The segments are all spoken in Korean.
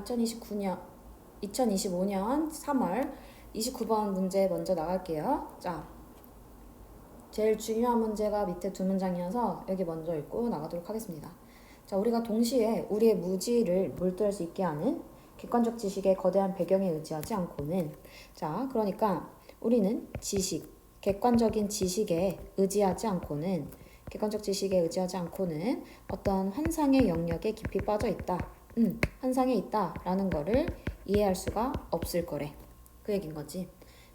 2025년 3월 29번 문제 먼저 나갈게요. 자, 제일 중요한 문제가 밑에 두 문장이어서 여기 먼저 읽고 나가도록 하겠습니다. 자, 우리가 동시에 우리의 무지를 몰두할 수 있게 하는 객관적 지식의 거대한 배경에 의지하지 않고는, 자, 그러니까 우리는 객관적인 지식에 의지하지 않고는, 어떤 환상의 영역에 깊이 빠져 있다. 환상에 있다라는 거를 이해할 수가 없을 거래. 그 얘긴 거지.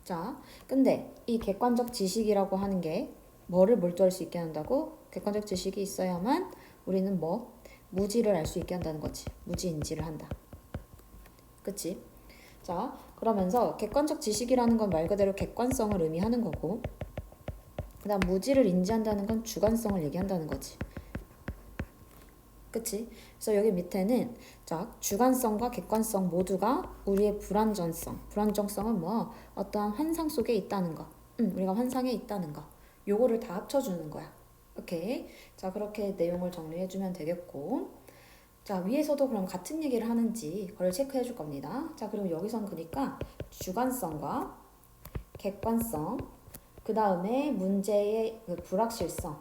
자, 근데 이 객관적 지식이라고 하는 게 뭐를 몰두할 수 있게 한다고? 객관적 지식이 있어야만 우리는 무지를 알 수 있게 한다는 거지. 무지인지를 한다. 그치? 자, 그러면서 객관적 지식이라는 건 말 그대로 객관성을 의미하는 거고, 그 다음 무지를 인지한다는 건 주관성을 얘기한다는 거지. 그치? 그래서 여기 밑에는, 자, 주관성과 객관성 모두가 우리의 불안정성은 어떠한 환상 속에 있다는 거. 우리가 환상에 있다는 거. 요거를 다 합쳐주는 거야. 오케이? 자, 그렇게 내용을 정리해주면 되겠고, 자, 위에서도 그럼 같은 얘기를 하는지 그걸 체크해 줄 겁니다. 자, 그럼 여기선 그러니까 주관성과 객관성, 그 다음에 문제의 그 불확실성,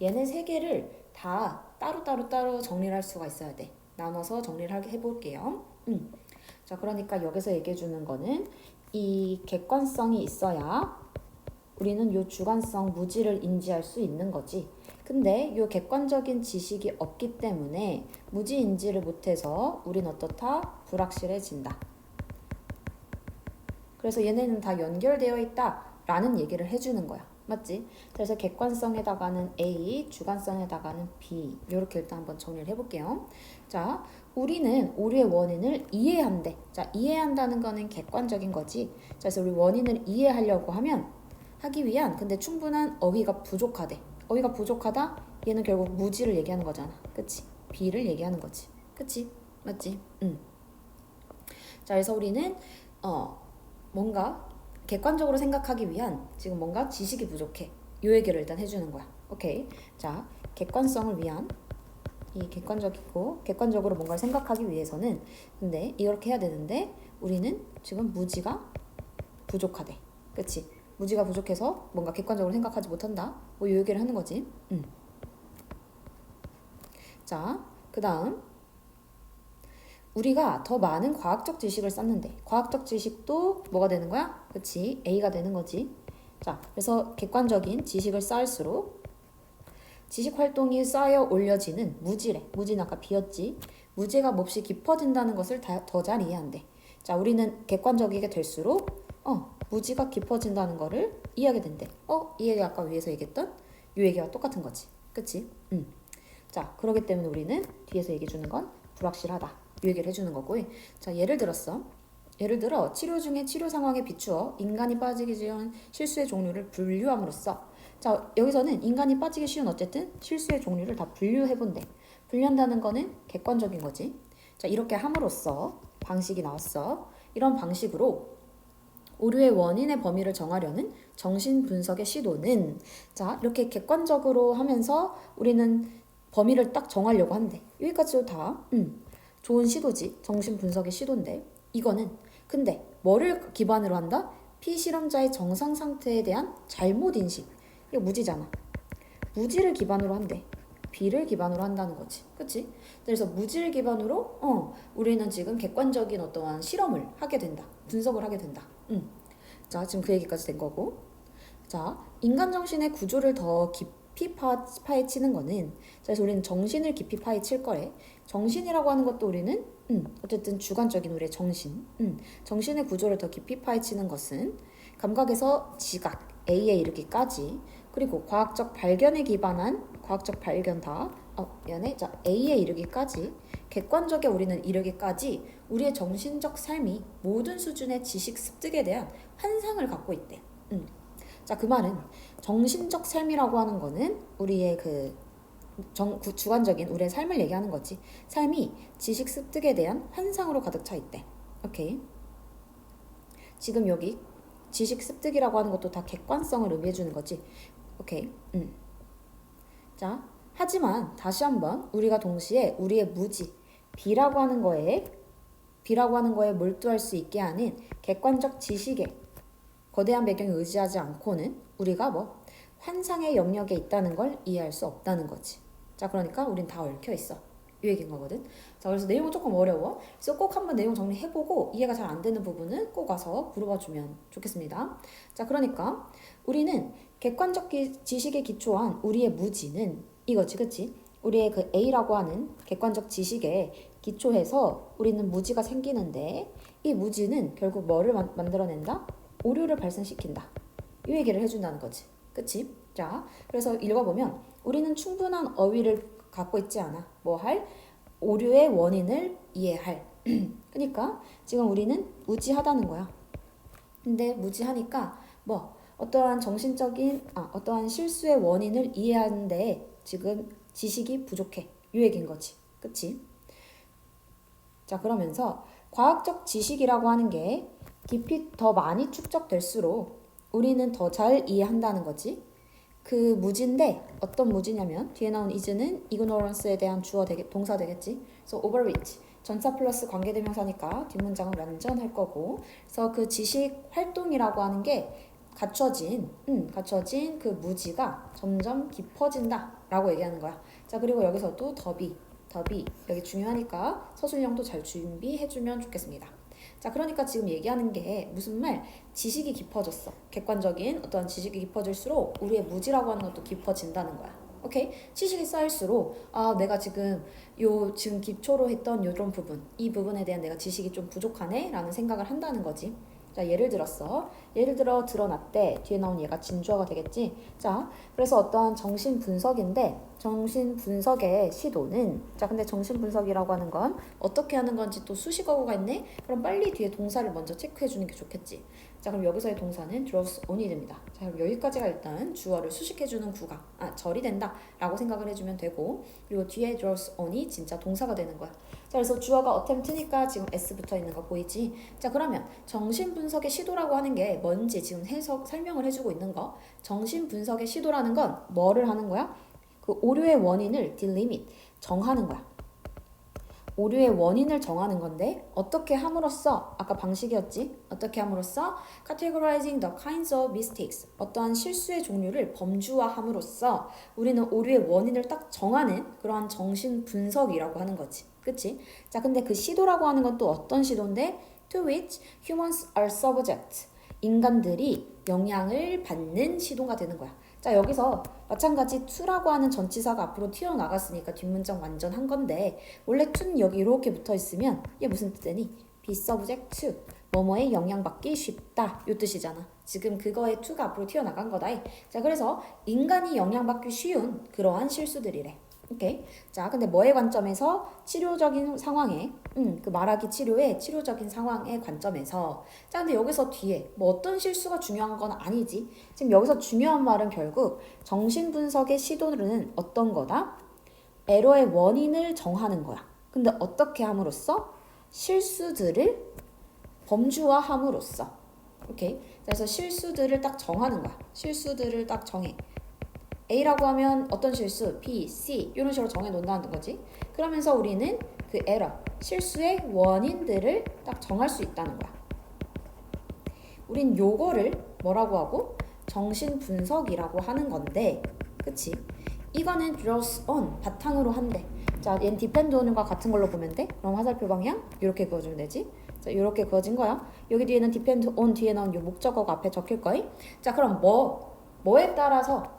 얘네 세 개를 다 따로 정리를 할 수가 있어야 돼. 나눠서 정리를 해볼게요. 자, 그러니까 여기서 얘기해 주는 거는 이 객관성이 있어야 우리는 요 주관성 무지를 인지할 수 있는 거지. 근데 요 객관적인 지식이 없기 때문에 무지 인지를 못해서 우린 어떻다? 불확실해진다. 그래서 얘네는 다 연결되어 있다라는 얘기를 해주는 거야. 맞지? 그래서 객관성에다가는 A, 주관성에다가는 B, 이렇게 일단 한번 정리를 해볼게요. 자, 우리는 우리의 원인을 이해한대. 자, 이해한다는 거는 객관적인 거지. 자, 그래서 우리 원인을 이해하려고 하기 위한 근데 충분한 어휘가 부족하대. 어휘가 부족하다? 얘는 결국 무지를 얘기하는 거잖아. 그치? B를 얘기하는 거지. 그치? 맞지? 자, 그래서 우리는 뭔가 객관적으로 생각하기 위한 지금 뭔가 지식이 부족해. 요 얘기를 일단 해주는 거야. 오케이. 자, 객관성을 위한 이 객관적으로 뭔가를 생각하기 위해서는 근데 이렇게 해야 되는데 우리는 지금 무지가 부족하대. 그치? 무지가 부족해서 뭔가 객관적으로 생각하지 못한다. 요 얘기를 하는 거지. 자, 그 다음 우리가 더 많은 과학적 지식을 쌓는데 과학적 지식도 뭐가 되는 거야? 그치? A가 되는 거지. 자, 그래서 객관적인 지식을 쌓을수록 지식 활동이 쌓여 올려지는 무지래. 무지는 아까 B였지. 무지가 몹시 깊어진다는 것을 더 잘 이해한대. 자, 우리는 객관적이게 될수록 무지가 깊어진다는 거를 이해하게 된대. 이 얘기 아까 위에서 얘기했던 이 얘기와 똑같은 거지. 그치? 자, 그러기 때문에 우리는 뒤에서 얘기해 주는 건 불확실하다. 이 얘기를 해주는 거고. 자, 예를 들어 치료 중에 치료 상황에 비추어 인간이 빠지기 쉬운 실수의 종류를 분류함으로써 자, 여기서는 인간이 빠지기 쉬운 어쨌든 실수의 종류를 다 분류해본대. 분류한다는 거는 객관적인 거지. 자, 이렇게 함으로써 방식이 나왔어. 이런 방식으로 오류의 원인의 범위를 정하려는 정신분석의 시도는 자, 이렇게 객관적으로 하면서 우리는 범위를 딱 정하려고 한대. 여기까지도 다 좋은 시도지. 정신분석의 시도인데 이거는 근데 뭐를 기반으로 한다? 피실험자의 정상 상태에 대한 잘못 인식. 이거 무지잖아. 무지를 기반으로 한대. B를 기반으로 한다는 거지. 그치? 그래서 무지를 기반으로 우리는 지금 객관적인 어떠한 실험을 하게 된다. 분석을 하게 된다. 자, 지금 그 얘기까지 된 거고. 자, 인간 정신의 구조를 더 깊이 파헤치는 거는 그래서 우리는 정신을 깊이 파헤칠 거래. 정신이라고 하는 것도 우리는 어쨌든 주관적인 우리의 정신의 구조를 더 깊이 파헤치는 것은 감각에서 지각, A에 이르기까지 그리고 과학적 발견에 기반한 과학적 발견 자, A에 이르기까지 객관적에 우리는 이르기까지 우리의 정신적 삶이 모든 수준의 지식 습득에 대한 환상을 갖고 있대. 자, 그 말은 정신적 삶이라고 하는 거는 우리의 주관적인 우리의 삶을 얘기하는 거지. 삶이 지식 습득에 대한 환상으로 가득 차 있대. 오케이. 지금 여기 지식 습득이라고 하는 것도 다 객관성을 의미해 주는 거지. 오케이. 자, 하지만 다시 한번 우리가 동시에 우리의 무지, B라고 하는 거에 B라고 하는 거에 몰두할 수 있게 하는 객관적 지식에 거대한 배경에 의지하지 않고는 우리가 뭐 환상의 영역에 있다는 걸 이해할 수 없다는 거지. 자, 그러니까 우린 다 얽혀 있어. 이 얘기인 거거든. 자, 그래서 내용은 조금 어려워. 그래서 꼭 한번 내용 정리해보고 이해가 잘 안 되는 부분은 꼭 와서 물어봐 주면 좋겠습니다. 자, 그러니까 우리는 객관적 지식에 기초한 우리의 무지는 이거지, 그치? 우리의 그 A라고 하는 객관적 지식에 기초해서 우리는 무지가 생기는데 이 무지는 결국 뭐를 만들어낸다? 오류를 발생시킨다. 이 얘기를 해준다는 거지. 그치? 자, 그래서 읽어보면 우리는 충분한 어휘를 갖고 있지 않아. 뭐 할? 오류의 원인을 이해할. 그러니까 지금 우리는 무지하다는 거야. 근데 무지하니까 뭐 어떠한 어떠한 실수의 원인을 이해하는데 지금 지식이 부족해. 이 얘기인 거지. 그치? 자, 그러면서 과학적 지식이라고 하는 게 깊이 더 많이 축적될수록 우리는 더 잘 이해한다는 거지. 그 무지인데 어떤 무지냐면 뒤에 나온 is는 ignorance에 대한 동사 되겠지. 그래서 overreach 전사 플러스 관계대명사니까 뒷문장은 완전 할 거고. 그래서 그 지식 활동이라고 하는 게 갖춰진 그 무지가 점점 깊어진다라고 얘기하는 거야. 자, 그리고 여기서도 더비 여기 중요하니까 서술형도 잘 준비해주면 좋겠습니다. 자, 그러니까 지금 얘기하는 게 무슨 말? 지식이 깊어졌어. 객관적인 어떠한 지식이 깊어질수록 우리의 무지라고 하는 것도 깊어진다는 거야. 오케이? 지식이 쌓일수록 내가 지금 지금 기초로 했던 이런 부분, 이 부분에 대한 내가 지식이 좀 부족하네? 라는 생각을 한다는 거지. 자, 예를 들어 드러났대. 뒤에 나온 얘가 진주어가 되겠지. 자, 그래서 어떠한 정신 분석인데 정신 분석의 시도는 근데 정신 분석이라고 하는 건 어떻게 하는 건지 또 수식어구가 있네. 그럼 빨리 뒤에 동사를 먼저 체크해 주는 게 좋겠지. 자, 그럼 여기서의 동사는 draws on이 됩니다. 자, 그럼 여기까지가 일단 주어를 수식해 주는 절이 된다라고 생각을 해주면 되고, 그리고 뒤에 draws on이 진짜 동사가 되는 거야. 자, 그래서 주어가 attempt니까 지금 s 붙어 있는 거 보이지? 자, 그러면 정신 분석의 시도라고 하는 게 뭔지 지금 설명을 해주고 있는 거. 정신 분석의 시도라는 건 뭐를 하는 거야? 그 오류의 원인을 delimit 정하는 거야. 오류의 원인을 정하는 건데 어떻게 함으로써 아까 방식이었지? 어떻게 함으로써 categorizing the kinds of mistakes 어떠한 실수의 종류를 범주화함으로써 우리는 오류의 원인을 딱 정하는 그러한 정신 분석이라고 하는 거지. 그치? 자, 근데 그 시도라고 하는 건 또 어떤 시도인데 to which humans are subject 인간들이 영향을 받는 시도가 되는 거야. 자, 여기서 마찬가지 to라고 하는 전치사가 앞으로 튀어나갔으니까 뒷문장 완전 한 건데 원래 to는 여기 이렇게 붙어있으면 이게 무슨 뜻이니? be subject to 뭐뭐에 영향받기 쉽다 이 뜻이잖아. 지금 그거에 to가 앞으로 튀어나간 거다. 자, 그래서 인간이 영향받기 쉬운 그러한 실수들이래. 오케이. 자, 근데 뭐의 관점에서 치료적인 상황에 그 말하기 치료의 치료적인 상황의 관점에서 자, 근데 여기서 뒤에 뭐 어떤 실수가 중요한 건 아니지. 지금 여기서 중요한 말은 결국 정신분석의 시도는 어떤 거다? 에러의 원인을 정하는 거야. 근데 어떻게 함으로써? 실수들을 범주화함으로써. 오케이. 그래서 실수들을 딱 정하는 거야. 실수들을 딱 정해. A라고 하면 어떤 실수, B, C 이런 식으로 정해 놓는다는 거지. 그러면서 우리는 그 에러, 실수의 원인들을 딱 정할 수 있다는 거야. 우린 요거를 뭐라고 하고? 정신 분석이라고 하는 건데, 그치? 이거는 draws on, 바탕으로 한대. 자, 얘는 depend on과 같은 걸로 보면 돼. 그럼 화살표 방향 이렇게 그어주면 되지. 자, 이렇게 그어진 거야. 여기 뒤에는 depend on 뒤에 나온 요 목적어가 앞에 적힐 거임. 자, 그럼 뭐에 따라서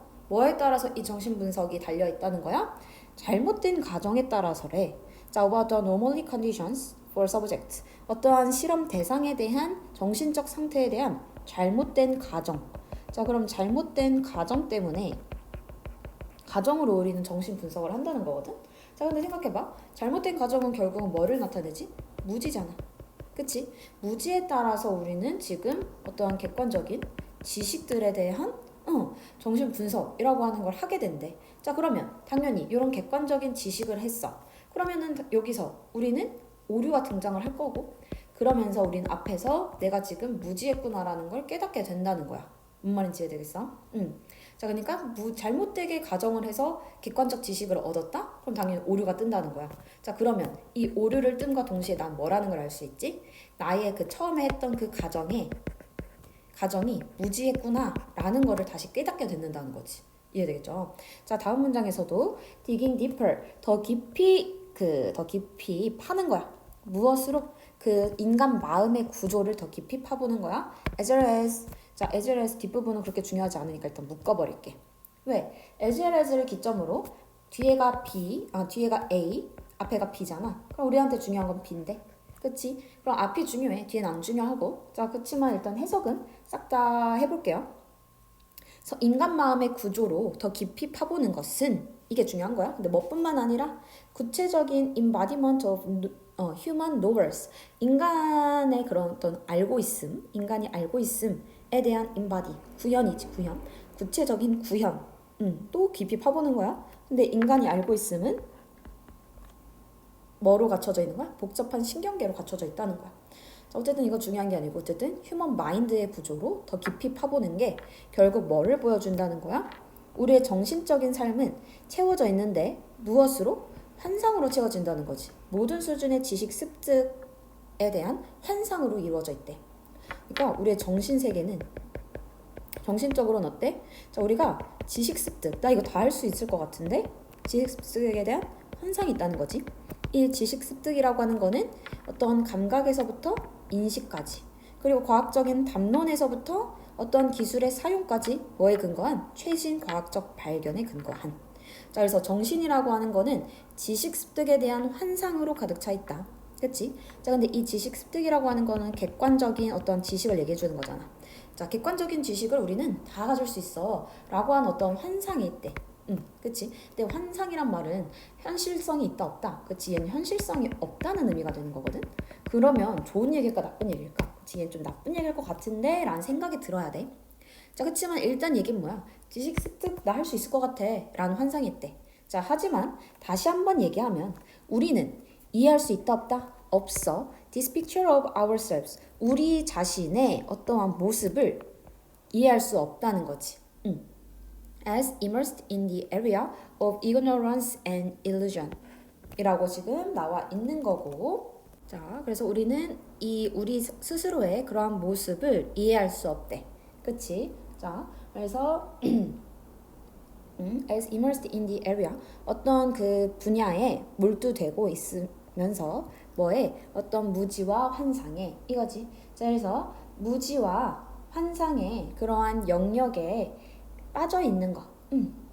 이 정신분석이 달려있다는 거야? 잘못된 가정에 따라서래. 자, about the normally conditions for subject. 어떠한 실험 대상에 대한 정신적 상태에 대한 잘못된 가정. 자, 그럼 잘못된 가정 때문에 가정으로 우리는 정신분석을 한다는 거거든? 자, 근데 생각해봐. 잘못된 가정은 결국은 뭐를 나타내지? 무지잖아. 그치? 무지에 따라서 우리는 지금 어떠한 객관적인 지식들에 대한 정신 분석이라고 하는 걸 하게 된대. 자, 그러면 당연히 이런 객관적인 지식을 했어. 그러면은 여기서 우리는 오류가 등장을 할 거고 그러면서 우리는 앞에서 내가 지금 무지했구나라는 걸 깨닫게 된다는 거야. 뭔 말인지 이해되겠어? 자, 그러니까 잘못되게 가정을 해서 객관적 지식을 얻었다? 그럼 당연히 오류가 뜬다는 거야. 자, 그러면 이 오류를 뜸과 동시에 난 뭐라는 걸 알 수 있지? 나의 그 처음에 했던 그 가정이 무지했구나 라는 거를 다시 깨닫게 된다는 거지. 이해되겠죠? 자, 다음 문장에서도 digging deeper, 더 깊이 파는 거야. 무엇으로? 그 인간 마음의 구조를 더 깊이 파보는 거야. as well as, 자, as well as 뒷부분은 그렇게 중요하지 않으니까 일단 묶어버릴게. 왜? as well as를 기점으로 뒤에가 A, 앞에가 B잖아. 그럼 우리한테 중요한 건 B인데. 그치? 그럼 앞이 중요해. 뒤엔 안 중요하고. 자, 그치만 일단 해석은 싹 다 해볼게요. 그래서 인간 마음의 구조로 더 깊이 파보는 것은 이게 중요한 거야. 근데 뭐뿐만 아니라 구체적인 embodiment of human knowers, 인간의 그런 어떤 인간이 알고 있음에 대한 embody, 구현이지, 구현. 구체적인 구현. 또 깊이 파보는 거야. 근데 인간이 알고 있음은 뭐로 갖춰져 있는 거야? 복잡한 신경계로 갖춰져 있다는 거야. 자, 어쨌든 이거 중요한 게 아니고 어쨌든 휴먼 마인드의 구조로 더 깊이 파보는 게 결국 뭐를 보여준다는 거야? 우리의 정신적인 삶은 채워져 있는데 무엇으로? 환상으로 채워진다는 거지. 모든 수준의 지식 습득에 대한 환상으로 이루어져 있대. 그러니까 우리의 정신세계는 정신적으로는 어때? 자, 우리가 지식 습득, 나 이거 다 할 수 있을 것 같은데? 지식 습득에 대한 환상이 있다는 거지. 이 지식 습득이라고 하는 거는 어떤 감각에서부터 인식까지, 그리고 과학적인 담론에서부터 어떤 기술의 사용까지 뭐에 근거한? 최신 과학적 발견에 근거한. 자, 그래서 정신이라고 하는 거는 지식 습득에 대한 환상으로 가득 차 있다. 그치? 자, 근데 이 지식 습득이라고 하는 거는 객관적인 어떤 지식을 얘기해 주는 거잖아. 자, 객관적인 지식을 우리는 다 가질 수 있어 라고 하는 어떤 환상이 있대. 그치? 근데 환상이란 말은 현실성이 있다 없다. 그치? 얘는 현실성이 없다는 의미가 되는 거거든. 그러면 좋은 얘기일까 나쁜 얘기일까? 그치? 얘는 좀 나쁜 얘기일 것 같은데 라는 생각이 들어야 돼. 자, 그치만 일단 얘기는 뭐야? 지식 습득 나 할 수 있을 것 같아 라는 환상이 있대. 자, 하지만 다시 한번 얘기하면 우리는 이해할 수 있다 없다? 없어. This picture of ourselves, 우리 자신의 어떠한 모습을 이해할 수 없다는 거지. As immersed in the area of ignorance and illusion 이라고 지금 나와 있는 거고, 자, 그래서 우리는 우리 스스로의 그러한 모습을 이해할 수 없대. 그치? 자, 그래서 as immersed in the area, 어떤 그 분야에 몰두되고 있으면서 뭐에? 어떤 무지와 환상에, 이거지. 자, 그래서 무지와 환상의 그러한 영역에 빠져 있는 거,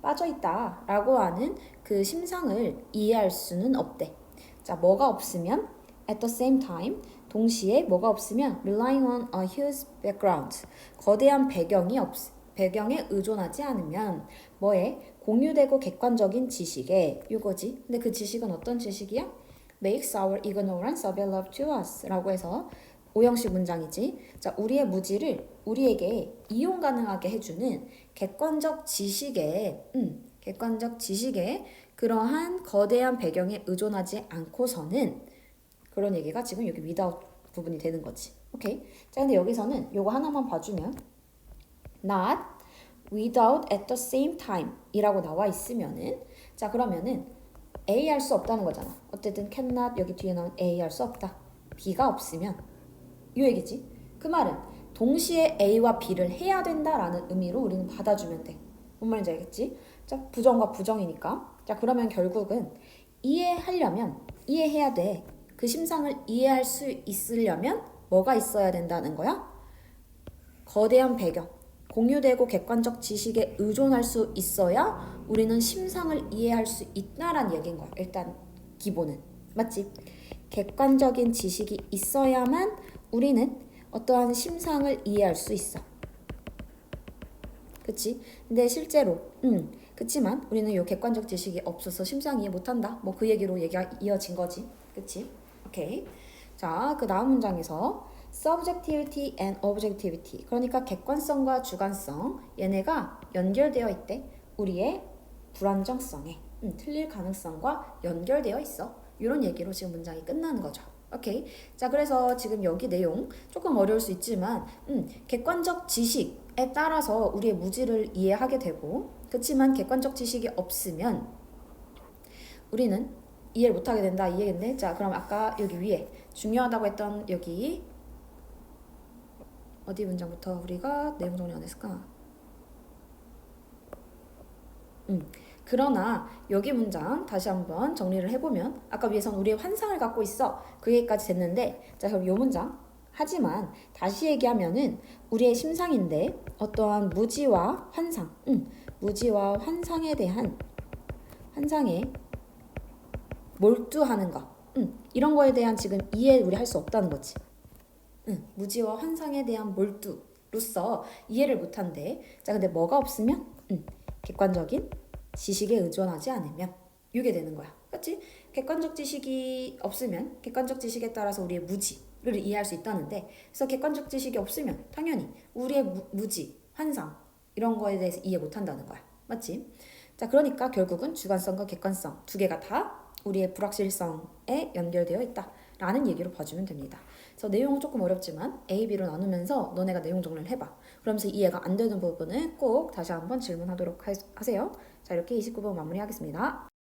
빠져 있다라고 하는 그 심상을 이해할 수는 없대. 자, 뭐가 없으면? At the same time, 동시에 뭐가 없으면? Relying on a huge background, 거대한 배경에 의존하지 않으면 뭐에? 공유되고 객관적인 지식에, 이거지. 근데 그 지식은 어떤 지식이야? Makes our ignorance available to us 라고 해서 오형식 문장이지. 자, 우리의 무지를 우리에게 이용 가능하게 해주는 객관적 지식의 그러한 거대한 배경에 의존하지 않고서는, 그런 얘기가 지금 여기 without 부분이 되는 거지. 오케이. 자, 근데 여기서는 요거 하나만 봐주면 not without at the same time 이라고 나와 있으면은, 자, 그러면은 A 할 수 없다는 거잖아. 어쨌든 cannot 여기 뒤에 나온 A 할 수 없다. B가 없으면 이 얘기지. 그 말은 동시에 A와 B를 해야 된다라는 의미로 우리는 받아주면 돼. 뭔 말인지 알겠지? 자, 부정과 부정이니까. 자, 그러면 결국은 이해해야 돼. 그 심상을 이해할 수 있으려면 뭐가 있어야 된다는 거야? 거대한 배경, 공유되고 객관적 지식에 의존할 수 있어야 우리는 심상을 이해할 수 있다라는 얘기인 거야. 일단 기본은. 맞지? 객관적인 지식이 있어야만 우리는 어떠한 심상을 이해할 수 있어. 그치? 근데 실제로 그치만 우리는 이 객관적 지식이 없어서 심상 이해 못한다. 뭐 그 얘기로 얘기가 이어진 거지. 그치? 오케이. 자, 그 다음 문장에서 subjectivity and objectivity, 그러니까 객관성과 주관성, 얘네가 연결되어 있대. 우리의 불안정성에, 틀릴 가능성과 연결되어 있어. 이런 얘기로 지금 문장이 끝나는 거죠. 오케이. 자, 그래서 지금 여기 내용 조금 어려울 수 있지만 객관적 지식, 따라서 우리의 무지를 이해하게 되고, 그렇지만 객관적 지식이 없으면 우리는 이해를 못하게 된다, 이 얘기인데. 자, 그럼 아까 여기 위에 중요하다고 했던 여기 어디 문장부터 우리가 내용 정리 안 했을까? 그러나 여기 문장 다시 한번 정리를 해보면, 아까 위에선 우리의 환상을 갖고 있어, 그 얘기까지 됐는데, 자 그럼 이 문장, 하지만 다시 얘기하면은 우리의 심상인데 어떠한 무지와 환상, 무지와 환상에 대한, 환상에 몰두하는 것, 이런 거에 대한 지금 이해 우리 할 수 없다는 거지. 무지와 환상에 대한 몰두로서 이해를 못한대. 자, 근데 뭐가 없으면? 객관적인 지식에 의존하지 않으면, 이게 되는 거야. 그렇지? 객관적 지식이 없으면 객관적 지식에 따라서 우리의 무지를 이해할 수 있다는데, 그래서 객관적 지식이 없으면 당연히 우리의 무지, 환상 이런 거에 대해서 이해 못한다는 거야. 맞지? 자, 그러니까 결국은 주관성과 객관성 두 개가 다 우리의 불확실성에 연결되어 있다라는 얘기로 봐주면 됩니다. 그래서 내용은 조금 어렵지만 A, B로 나누면서 너네가 내용 정리를 해봐. 그러면서 이해가 안 되는 부분은 꼭 다시 한번 질문하도록 하세요. 자, 이렇게 29번 마무리하겠습니다.